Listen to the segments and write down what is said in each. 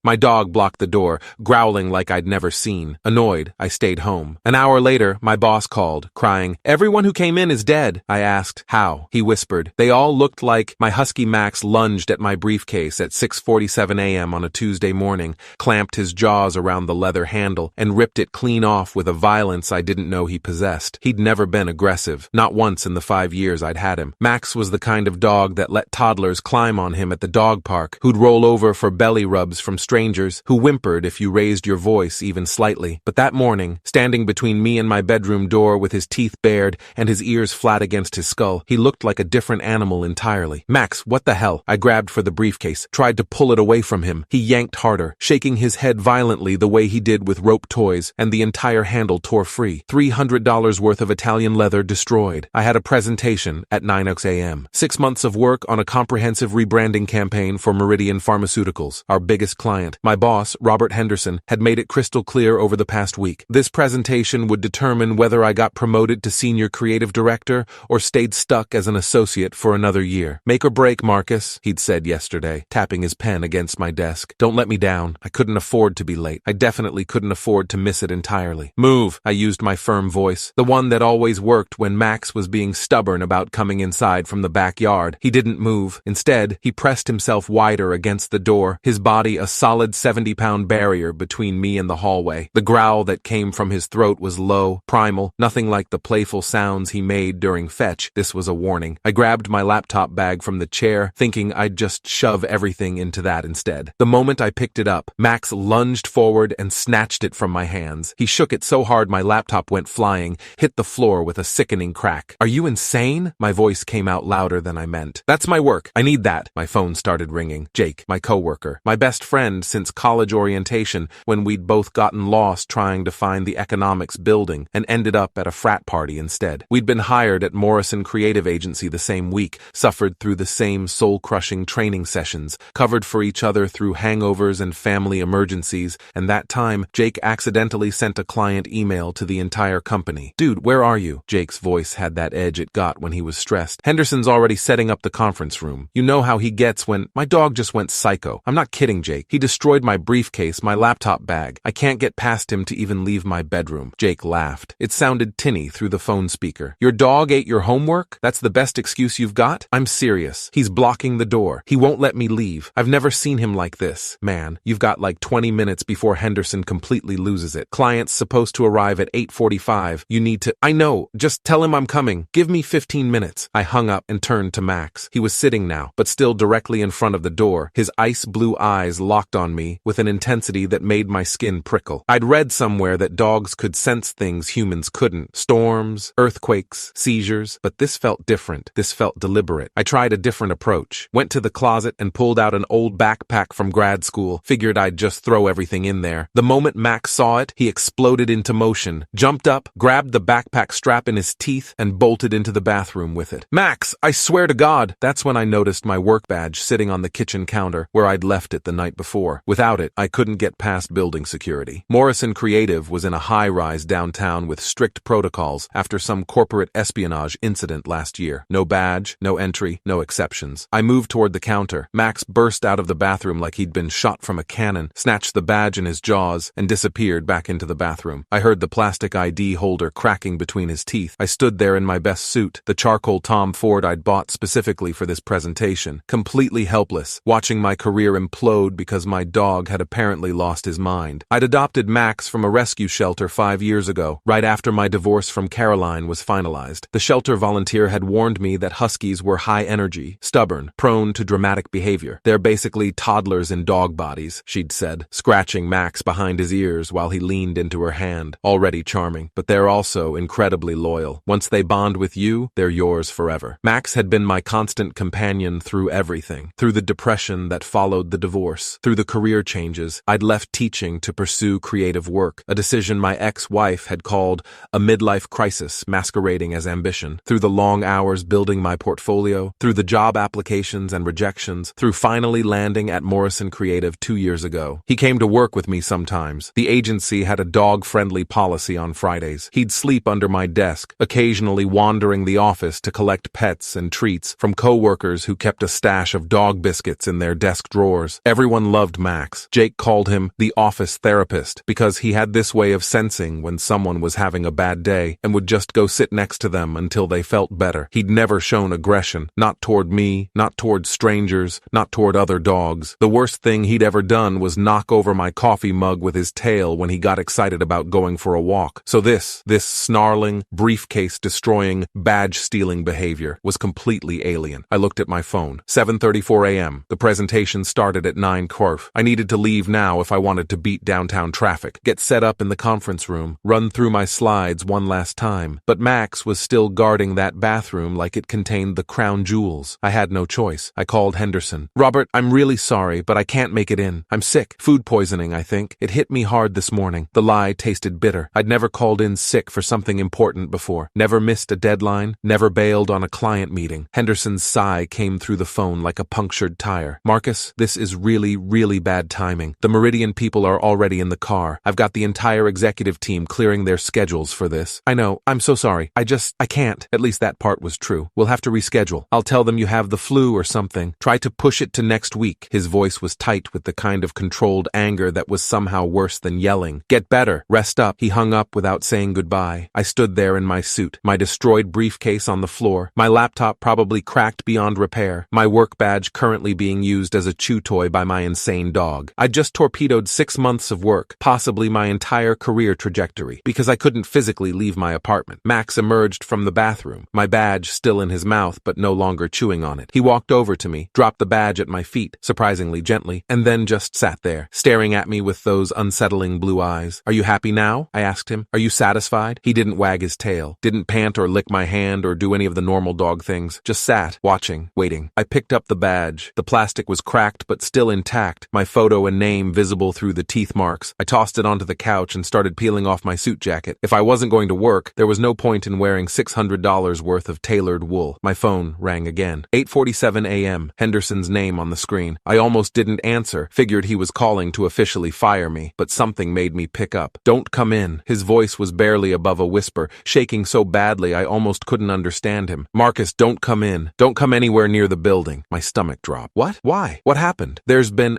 My dog blocked the door, growling like I'd never seen. Annoyed, I stayed home. An hour later, my boss called, crying, "Everyone who came in is dead." I asked, "How?" He whispered, "They all looked like..." My husky Max lunged at my briefcase at 6:47 a.m. on a Tuesday morning, clamped his jaws around the leather handle, and ripped it clean off with a violence I didn't know he possessed. He'd never been aggressive, not once in the 5 years I'd had him. Max was the kind of dog that let toddlers climb on him at the dog park, who'd roll over for belly rubs from strangers, who whimpered if you raised your voice even slightly. But that morning, standing between me and my bedroom door with his teeth bared and his ears flat against his skull, he looked like a different animal entirely. "Max, what the hell?" I grabbed for the briefcase, tried to pull it away from him. He yanked harder, shaking his head violently the way he did with rope toys, and the entire handle tore free. $300 worth of Italian leather destroyed. I had a presentation at 9 a.m. 6 months of work on a comprehensive rebranding campaign for Meridian Pharmaceuticals, our biggest client. My boss, Robert Henderson, had made it crystal clear over the past week. This presentation would determine whether I got promoted to senior creative director or stayed stuck as an associate for another year. "Make or break, Marcus," he'd said yesterday, tapping his pen against my desk. "Don't let me down. I couldn't afford to be late. I definitely couldn't afford to miss it entirely." "Move," I used my firm voice, the one that always worked when Max was being stubborn about coming inside from the backyard. He didn't move. Instead, he pressed himself wider against the door, his body a solid 70-pound barrier between me and the hallway. The growl that came from his throat was low, primal, nothing like the playful sounds he made during fetch. This was a warning. I grabbed my laptop bag from the chair, thinking I'd just shove everything into that instead. The moment I picked it up, Max lunged forward and snatched it from my hands. He shook it so hard my laptop went flying, hit the floor with a sickening crack. "Are you insane?" My voice came out louder than I meant. "That's my work. I need that." My phone started ringing. Jake, my coworker, my best friend since college orientation, when we'd both gotten lost trying to find the economics building and ended up at a frat party instead. We'd been hired at Morrison Creative Agency the same week, suffered through the same soul-crushing training sessions, covered for each other through hangovers and family emergencies, and that time, Jake accidentally sent a client email to the entire company. "Dude, where are you?" Jake's voice had that edge it got when he was stressed. "Henderson's already setting up the conference room. You know how he gets when..." My dog just went psycho. "I'm not kidding, Jake. He destroyed my briefcase, my laptop bag. I can't get past him to even leave my bedroom." Jake laughed. It sounded tinny through the phone speaker. "Your dog ate your homework? That's the best excuse you've got?" "I'm serious. He's blocking the door. He won't let me leave. I've never seen him like this." "Man, you've got like 20 minutes before Henderson completely loses it. Client's supposed to arrive at 8:45. You need to..." "I know. Just tell him I'm coming. Give me 15 minutes. I hung up and turned to Max. He was sitting now, but still directly in front of the door, his ice blue eyes locked on me with an intensity that made my skin prickle. I'd read somewhere that dogs could sense things humans couldn't. Storms, earthquakes, seizures, but this felt different. This felt deliberate. I tried a different approach. Went to the closet and pulled out an old backpack from grad school. Figured I'd just throw everything in there. The moment Max saw it, he exploded into motion, jumped up, grabbed the backpack strap in his teeth, and bolted into the bathroom with it. "Max, I swear to God!" That's when I noticed my work badge sitting on the kitchen counter where I'd left it the night before. Without it, I couldn't get past building security. Morrison Creative was in a high-rise downtown with strict protocols after some corporate espionage incident last year. No badge, no entry, no exceptions. I moved toward the counter. Max burst out of the bathroom like he'd been shot from a cannon, snatched the badge in his jaws, and disappeared back into the bathroom. I heard the plastic ID holder cracking between his teeth. I stood there in my best suit, the charcoal Tom Ford I'd bought specifically for this presentation, completely helpless, watching my career implode because my dog had apparently lost his mind. I'd adopted Max from a rescue shelter 5 years ago, right after my divorce from Caroline was finalized. The shelter volunteer had warned me that huskies were high energy, stubborn, prone to dramatic behavior. "They're basically toddlers in dog bodies," she'd said, scratching Max behind his ears while he leaned into her hand. "Already charming, but they're also incredibly loyal. Once they bond with you, they're yours forever." Max had been my constant companion through everything, through the depression that followed the divorce, through the career changes. I'd left teaching to pursue creative work, a decision my ex-wife had called a midlife crisis masquerading as ambition, through the long hours building my portfolio, through the job applications and rejections, through finally landing at Morrison Creative 2 years ago. He came to work with me sometimes. The agency had a dog-friendly policy on Fridays. He'd sleep under my desk, occasionally wandering the office to collect pets and treats from coworkers who kept a stash of dog biscuits in their desk drawers. Everyone loved loved Max. Jake called him the office therapist because he had this way of sensing when someone was having a bad day and would just go sit next to them until they felt better. He'd never shown aggression, not toward me, not toward strangers, not toward other dogs. The worst thing he'd ever done was knock over my coffee mug with his tail when he got excited about going for a walk. So this snarling, briefcase-destroying, badge-stealing behavior was completely alien. I looked at my phone. 7:34 a.m. The presentation started at 9:15. I needed to leave now if I wanted to beat downtown traffic, get set up in the conference room, run through my slides one last time. But Max was still guarding that bathroom like it contained the crown jewels. I had no choice. I called Henderson. "Robert, I'm really sorry, but I can't make it in. I'm sick. Food poisoning, I think. It hit me hard this morning." The lie tasted bitter. I'd never called in sick for something important before. Never missed a deadline. Never bailed on a client meeting. Henderson's sigh came through the phone like a punctured tire. "Marcus, this is really, really bad timing. The Meridian people are already in the car. I've got the entire executive team clearing their schedules for this. I know. I'm so sorry. I can't." At least that part was true. "We'll have to reschedule. I'll tell them you have the flu or something. Try to push it to next week." His voice was tight with the kind of controlled anger that was somehow worse than yelling. "Get better. Rest up." He hung up without saying goodbye. I stood there in my suit, my destroyed briefcase on the floor, my laptop probably cracked beyond repair, my work badge currently being used as a chew toy by my insane dog. I'd just torpedoed 6 months of work, possibly my entire career trajectory, because I couldn't physically leave my apartment. Max emerged from the bathroom, my badge still in his mouth but no longer chewing on it. He walked over to me, dropped the badge at my feet, surprisingly gently, and then just sat there, staring at me with those unsettling blue eyes. "Are you happy now?" I asked him. "Are you satisfied?" He didn't wag his tail, didn't pant or lick my hand or do any of the normal dog things, just sat, watching, waiting. I picked up the badge. The plastic was cracked but still intact, my photo and name visible through the teeth marks. I tossed it onto the couch and started peeling off my suit jacket. If I wasn't going to work, there was no point in wearing $600 worth of tailored wool. My phone rang again. 8:47 a.m., Henderson's name on the screen. I almost didn't answer, figured he was calling to officially fire me, but something made me pick up. "Don't come in." His voice was barely above a whisper, shaking so badly I almost couldn't understand him. "Marcus, don't come in. Don't come anywhere near the building." My stomach dropped. "What? Why? What happened?"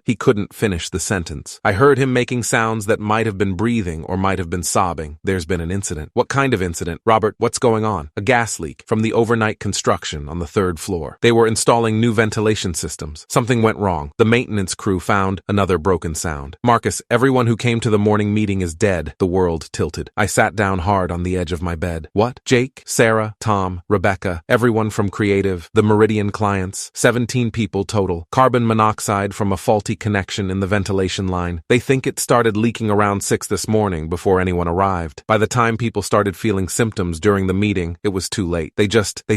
He couldn't finish the sentence. I heard him making sounds that might have been breathing or might have been sobbing. "There's been an incident." "What kind of incident?" "Robert, what's going on?" "A gas leak from the overnight construction on the 3rd floor. They were installing new ventilation systems. Something went wrong. The maintenance crew found another broken sound." "Marcus, everyone who came to the morning meeting is dead." The world tilted. I sat down hard on the edge of my bed. "What?" "Jake, Sarah, Tom, Rebecca, everyone from Creative, the Meridian clients, 17 people total. Carbon monoxide from a faulty connection in the ventilation line. They think it started leaking around 6 this morning before anyone arrived. By the time people started feeling symptoms during the meeting, it was too late. They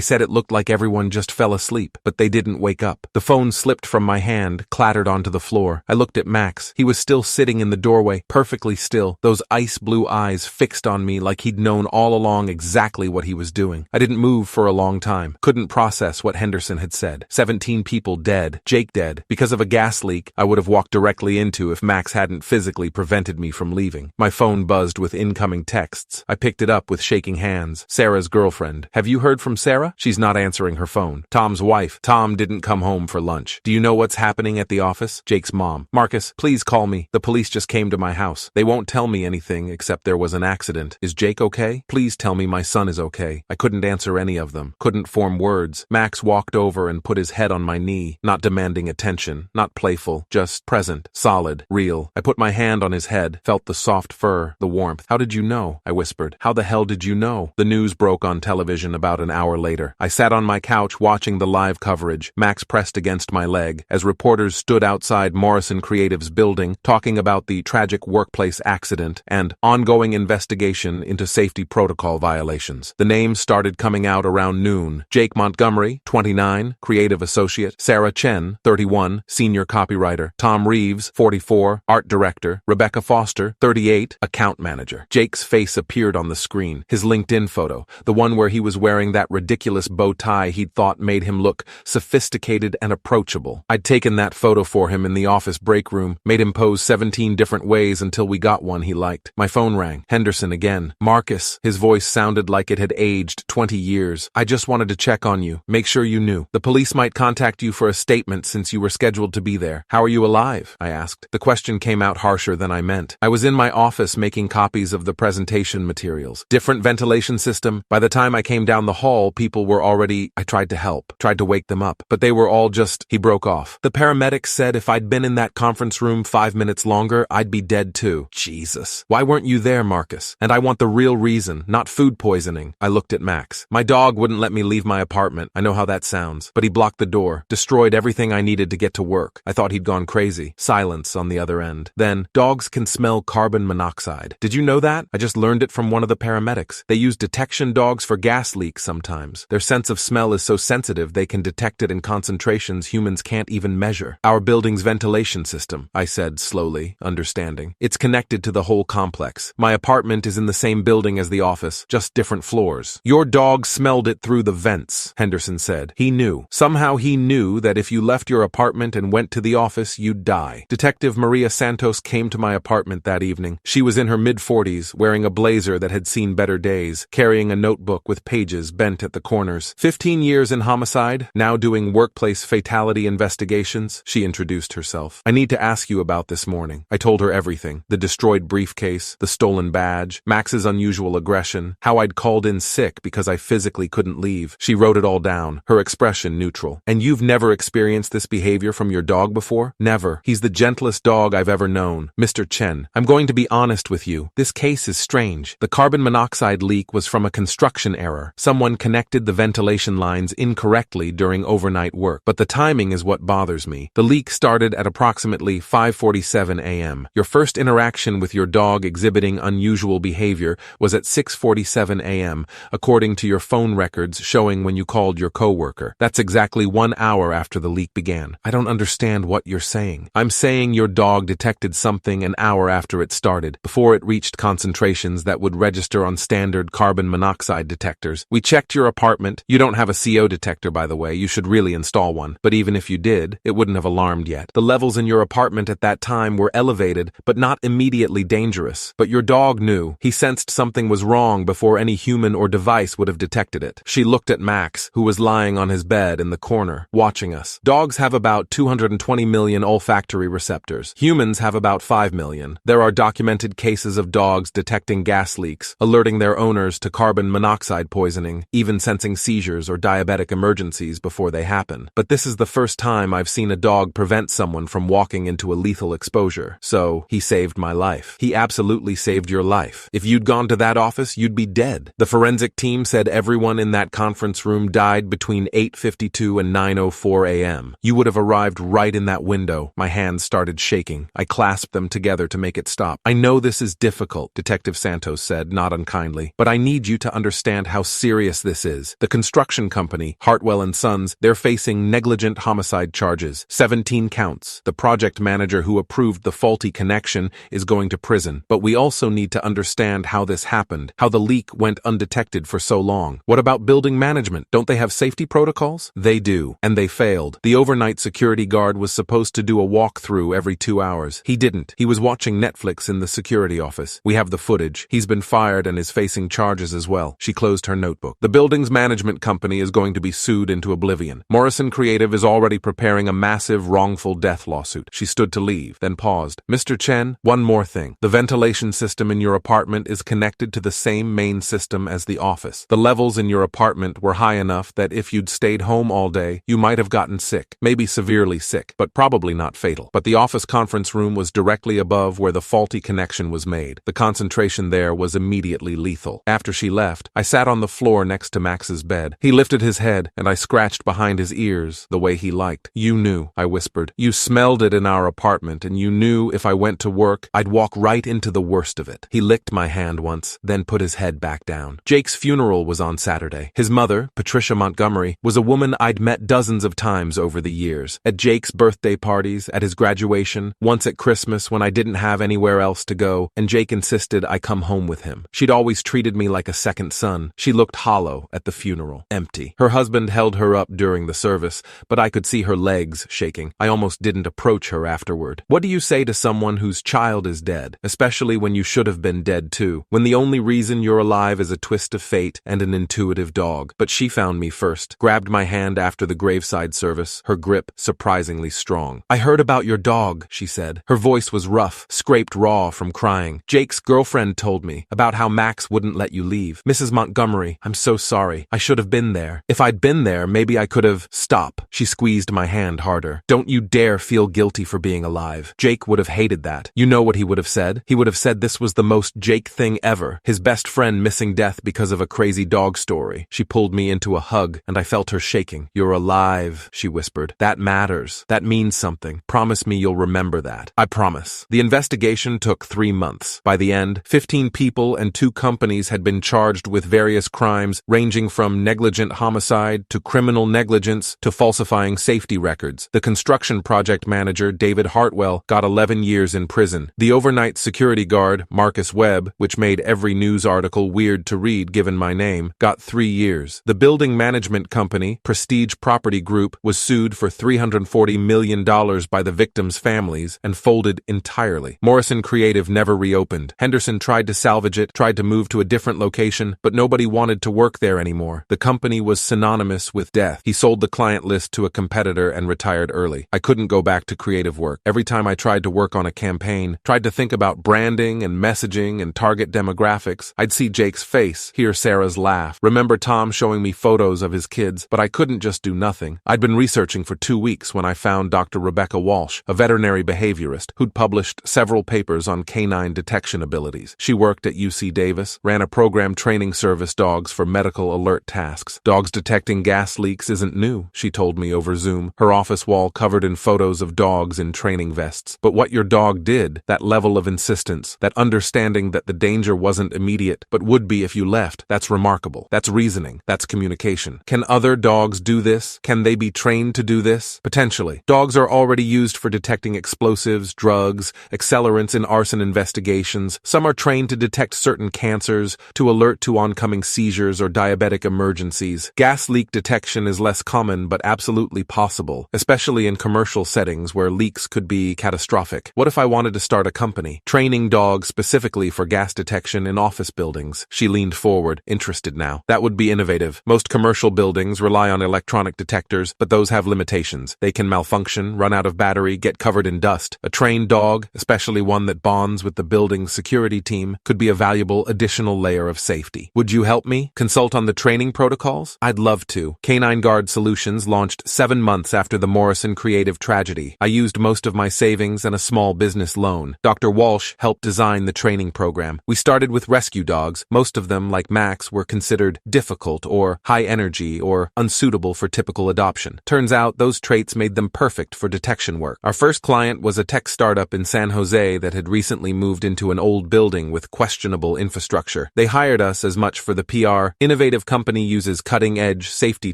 said it looked like everyone just fell asleep, but they didn't wake up." The phone slipped from my hand, clattered onto the floor. I looked at Max. He was still sitting in the doorway, perfectly still, those ice blue eyes fixed on me like he'd known all along exactly what he was doing. I didn't move for a long time, couldn't process what Henderson had said. 17 people dead, Jake dead, because of a gas leak I would have walked directly into if Max hadn't physically prevented me from leaving. My phone buzzed with incoming texts. I picked it up with shaking hands. Sarah's girlfriend. "Have you heard from Sarah?" "She's not answering her phone." "Tom's wife." "Tom didn't come home for lunch." "Do you know what's happening at the office?" "Jake's mom." "Marcus, please call me. The police just came to my house. They won't tell me anything except there was an accident. Is Jake okay? Please tell me my son is okay." I couldn't answer any of them, couldn't form words. Max walked over and put his head on my knee, not demanding attention, not playful, just present, solid, real. I put my hand on his head, felt the soft fur, the warmth. "How did you know?" I whispered. "How the hell did you know?" The news broke on television about an hour later. I sat on my couch watching the live coverage, Max pressed against my leg, as reporters stood outside Morrison Creative's building, talking about the tragic workplace accident and ongoing investigation into safety protocol violations. The names started coming out around noon. Jake Montgomery, 29, creative associate. Sarah Chen, 31, senior copywriter. Tom Reeves, 44, art director. Rebecca Foster, 38, account manager. Jake's face appeared on the screen, his LinkedIn photo, the one where he was wearing that ridiculous bow tie he'd thought made him look sophisticated and approachable. I'd taken that photo for him in the office break room, made him pose 17 different ways until we got one he liked. My phone rang. Henderson again. "Marcus." His voice sounded like it had aged 20 years. "I just wanted to check on you, make sure you knew. The police might contact you for a statement since you were scheduled to be there. How are you you alive? I asked. The question came out harsher than I meant. I was in my office making copies of the presentation materials. Different ventilation system. By the time I came down the hall, people were already... I tried to help, tried to wake them up, but they were all just... He broke off. The paramedics said if I'd been in that conference room 5 minutes longer, I'd be dead too. Jesus. Why weren't you there, Marcus? And I want the real reason, not food poisoning. I looked at Max. My dog wouldn't let me leave my apartment. I know how that sounds. But he blocked the door, destroyed everything I needed to get to work. I thought he'd gone crazy. Silence on the other end. Then, dogs can smell carbon monoxide. Did you know that? I just learned it from one of the paramedics. They use detection dogs for gas leaks sometimes. Their sense of smell is so sensitive they can detect it in concentrations humans can't even measure. Our building's ventilation system, I said slowly, understanding. It's connected to the whole complex. My apartment is in the same building as the office, just different floors. Your dog smelled it through the vents, Henderson said. He knew. Somehow he knew that if you left your apartment and went to the office, you'd die. Detective Maria Santos came to my apartment that evening. She was in her mid-40s, wearing a blazer that had seen better days, carrying a notebook with pages bent at the corners. 15 years in homicide, now doing workplace fatality investigations, she introduced herself. I need to ask you about this morning. I told her everything. The destroyed briefcase, the stolen badge, Max's unusual aggression, how I'd called in sick because I physically couldn't leave. She wrote it all down, her expression neutral. And you've never experienced this behavior from your dog before? Never. He's the gentlest dog I've ever known. Mr. Chen, I'm going to be honest with you. This case is strange. The carbon monoxide leak was from a construction error. Someone connected the ventilation lines incorrectly during overnight work. But the timing is what bothers me. The leak started at approximately 5:47 a.m. Your first interaction with your dog exhibiting unusual behavior was at 6:47 a.m., according to your phone records showing when you called your coworker. That's exactly 1 hour after the leak began. I don't understand what you're saying. I'm saying your dog detected something an hour after it started, before it reached concentrations that would register on standard carbon monoxide detectors. We checked your apartment. You don't have a CO detector, by the way. You should really install one. But even if you did, it wouldn't have alarmed yet. The levels in your apartment at that time were elevated, but not immediately dangerous. But your dog knew. He sensed something was wrong before any human or device would have detected it. She looked at Max, who was lying on his bed in the corner, watching us. Dogs have about 220 million olfactory receptors. Humans have about 5 million. There are documented cases of dogs detecting gas leaks, alerting their owners to carbon monoxide poisoning, even sensing seizures or diabetic emergencies before they happen. But this is the first time I've seen a dog prevent someone from walking into a lethal exposure. So, he saved my life. He absolutely saved your life. If you'd gone to that office, you'd be dead. The forensic team said everyone in that conference room died between 8:52 and 9:04 a.m. You would have arrived right in that window. My hands started shaking. I clasped them together to make it stop. I know this is difficult, Detective Santos said, not unkindly, but I need you to understand how serious this is. The construction company, Hartwell & Sons, they're facing negligent homicide charges, 17 counts. The project manager who approved the faulty connection is going to prison. But we also need to understand how this happened, how the leak went undetected for so long. What about building management? Don't they have safety protocols? They do, and they failed. The overnight security guard was supposed to do a walkthrough every 2 hours. He didn't. He was watching Netflix in the security office. We have the footage. He's been fired and is facing charges as well. She closed her notebook. The building's management company is going to be sued into oblivion. Morrison Creative is already preparing a massive wrongful death lawsuit. She stood to leave, then paused. Mr. Chen, one more thing. The ventilation system in your apartment is connected to the same main system as the office. The levels in your apartment were high enough that if you'd stayed home all day, you might have gotten sick, maybe severely sick, but probably not fatal. But the office conference room was directly above where the faulty connection was made. The concentration there was immediately lethal. After she left, I sat on the floor next to Max's bed. He lifted his head, and I scratched behind his ears the way he liked. You knew, I whispered. You smelled it in our apartment, and you knew if I went to work, I'd walk right into the worst of it. He licked my hand once, then put his head back down. Jake's funeral was on Saturday. His mother, Patricia Montgomery, was a woman I'd met dozens of times over the years. At Jake's birthday parties, at his graduation, once at Christmas when I didn't have anywhere else to go, and Jake insisted I come home with him. She'd always treated me like a second son. She looked hollow at the funeral, empty. Her husband held her up during the service, but I could see her legs shaking. I almost didn't approach her afterward. What do you say to someone whose child is dead, especially when you should have been dead too, when the only reason you're alive is a twist of fate and an intuitive dog? But she found me first, grabbed my hand after the graveside service, her grip surprisingly strong. I heard about your dog, she said. Her voice was rough, scraped raw from crying. Jake's girlfriend told me about how Max wouldn't let you leave. Mrs. Montgomery, I'm so sorry. I should have been there. If I'd been there, maybe I could have— Stop. She squeezed my hand harder. Don't you dare feel guilty for being alive. Jake would have hated that. You know what he would have said? He would have said this was the most Jake thing ever. His best friend missing death because of a crazy dog story. She pulled me into a hug, and I felt her shaking. You're alive, she whispered. That matters. That means something. Promise me you'll remember that. I promise. The investigation took 3 months. By the end, 15 people and 2 companies had been charged with various crimes ranging from negligent homicide to criminal negligence to falsifying safety records. The construction project manager, David Hartwell, got 11 years in prison. The overnight security guard, Marcus Webb, which made every news article weird to read given my name, got 3 years. The building management company, Prestige Property Group, was sued for $340 million by the victims' families and folded entirely. Morrison Creative never reopened. Henderson tried to salvage it, tried to move to a different location, but nobody wanted to work there anymore. The company was synonymous with death. He sold the client list to a competitor and retired early. I couldn't go back to creative work. Every time I tried to work on a campaign, tried to think about branding and messaging and target demographics, I'd see Jake's face, hear Sarah's laugh, remember Tom showing me photos of his kids, but I couldn't just do nothing. I'd been researching for 2 weeks when I found Dr. Rebecca Walsh, a veterinary behaviorist who'd published several papers on canine detection abilities. She worked at UC Davis, ran a program training service dogs for medical alert tasks. Dogs detecting gas leaks isn't new, she told me over Zoom, her office wall covered in photos of dogs in training vests. But what your dog did, that level of insistence, that understanding that the danger wasn't immediate, but would be if you left, that's remarkable. That's reasoning. That's communication. Can other dogs do this? Can they be trained to do this? Potentially. Dogs are already used for detecting explosives, drugs, accelerants in arson investigations. Some are trained to detect certain cancers, to alert to oncoming seizures or diabetic emergencies. Gas leak detection is less common but absolutely possible, especially in commercial settings where leaks could be catastrophic. What if I wanted to start a company, training dogs specifically for gas detection in office buildings? She leaned forward, interested now. That would be innovative. Most commercial buildings rely on electronic detectors, but those have limitations. They can malfunction, run out of battery, get covered in dust. A trained dog, especially one that bonds with the building's security team, could be a valuable additional layer of safety. Would you help me? Consult on the training protocols? I'd love to. Canine Guard Solutions launched 7 months after the Morrison Creative tragedy. I used most of my savings and a small business loan. Dr. Walsh helped design the training program. We started with rescue dogs. Most of them, like Max, were considered difficult or high energy or unsuitable for typical adoption. Turns out those traits made them perfect for detection work. Our first client was a tech startup in San Jose that had recently moved into an old building with questionable infrastructure. They hired us as much for the PR. Innovative company uses cutting-edge safety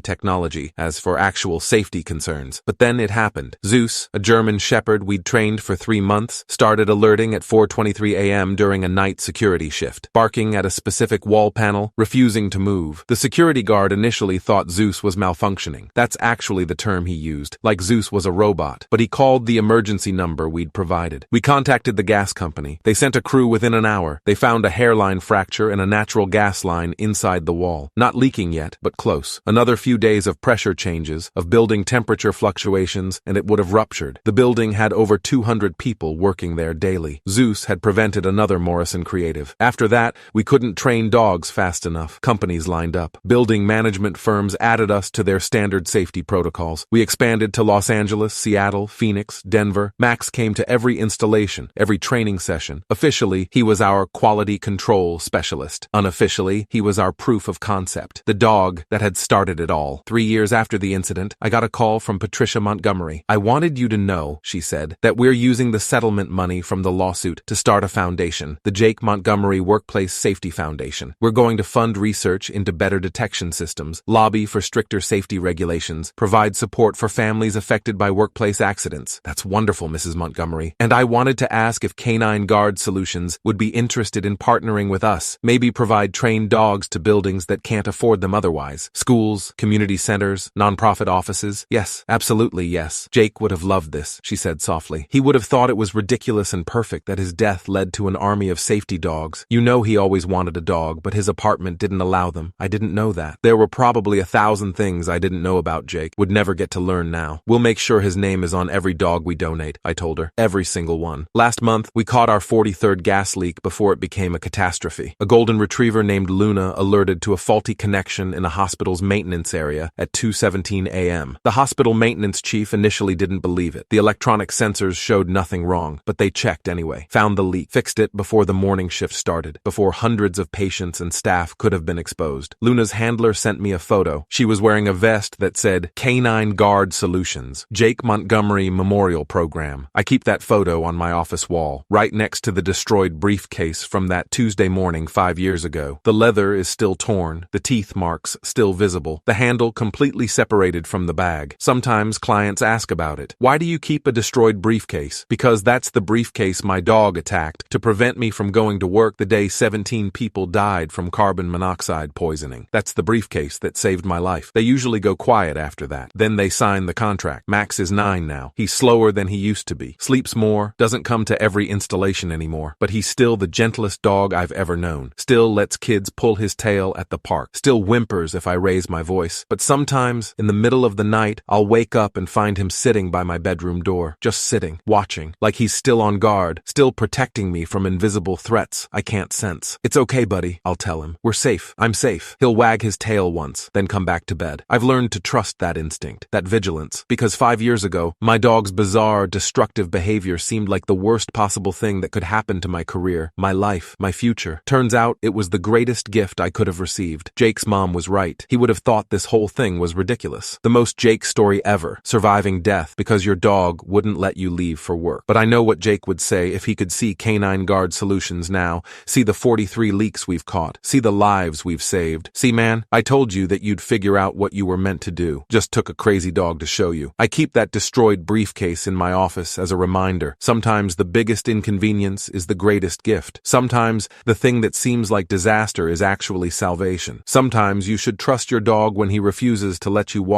technology as for actual safety concerns. But then it happened. Zeus, a German shepherd we'd trained for 3 months, started alerting at 4:23 a.m. during a night security shift, barking at a specific wall panel, refusing to move. The security guard initially thought Zeus was malfunctioning. That's actually the term he used, like Zeus was a robot, but he called the emergency number we'd provided. We contacted the gas company. They sent a crew within an hour. They found a hairline fracture and a natural gas line inside the wall. Not leaking yet, but close. Another few days of pressure changes, of building temperature fluctuations, and it would have ruptured. The building had over 200 people working there daily. Zeus had prevented another Morrison Creative. After that, we couldn't train dogs fast enough. Companies lined up. Building management firms added us to their standard safety protocols. We expanded to Los Angeles, Seattle, Phoenix, Denver. Max came to every installation, every training session. Officially, he was our quality control specialist. Unofficially, he was our proof of concept, the dog that had started it all. 3 years after the incident, I got a call from Patricia Montgomery. I wanted you to know, she said, that we're using the settlement money from the lawsuit to start a foundation, the Jake Montgomery Workplace Safety Foundation. We're going to fund research into better detection systems, lobby for stricter safety regulations, provide support for families affected by workplace accidents. That's wonderful, Mrs. Montgomery. And I wanted to ask if Canine Guard Solutions would be interested in partnering with us, maybe provide trained dogs to buildings that can't afford them otherwise. Schools, community centers, nonprofit offices. Yes, absolutely yes. Jake would have loved this, she said softly. He would have thought it was ridiculous and perfect that his death led to an army of safety dogs. You know he always wanted a dog, but his apartment didn't allow them. I didn't know that. There were probably 1,000 things I didn't know about Jake, would never get to learn now. We'll make sure his name is prices on every dog we donate, I told her. Every single one. Last month, we caught our 43rd gas leak before it became a catastrophe. A golden retriever named Luna alerted to a faulty connection in a hospital's maintenance area at 2:17 a.m. The hospital maintenance chief initially didn't believe it. The electronic sensors showed nothing wrong, but they checked anyway. Found the leak, fixed it before the morning shift started, before hundreds of patients and staff could have been exposed. Luna's handler sent me a photo. She was wearing a vest that said Canine Guard Solutions, Jake Montgomery Memorial Program. I keep that photo on my office wall, right next to the destroyed briefcase from that Tuesday morning 5 years ago. The leather is still torn, the teeth marks still visible, the handle completely separated from the bag. Sometimes clients ask about it. Why do you keep a destroyed briefcase? Because that's the briefcase my dog attacked to prevent me from going to work the day 17 people died from carbon monoxide poisoning. That's the briefcase that saved my life. They usually go quiet after that. Then they sign the contract. Max is 9 now. He's slower than he used to be. Sleeps more, doesn't come to every installation anymore, but he's still the gentlest dog I've ever known. Still lets kids pull his tail at the park. Still whimpers if I raise my voice. But sometimes, in the middle of the night, I'll wake up and find him sitting by my bedroom door. Just sitting, watching, like he's still on guard, still protecting me from invisible threats I can't sense. It's okay, buddy, I'll tell him. We're safe. I'm safe. He'll wag his tail once, then come back to bed. I've learned to trust that instinct, that vigilance, because 5 years ago, my dog's bizarre, destructive behavior seemed like the worst possible thing that could happen to my career, my life, my future. Turns out it was the greatest gift I could have received. Jake's mom was right. He would have thought this whole thing was ridiculous. The most Jake story ever, surviving death because your dog wouldn't let you leave for work. But I know what Jake would say if he could see Canine Guard Solutions now, see the 43 leaks we've caught, see the lives we've saved. See, man, I told you that you'd figure out what you were meant to do. Just took a crazy dog to show you. I keep that destroyed briefcase in my office as a reminder. Sometimes the biggest inconvenience is the greatest gift. Sometimes the thing that seems like disaster is actually salvation. Sometimes you should trust your dog when he refuses to let you walk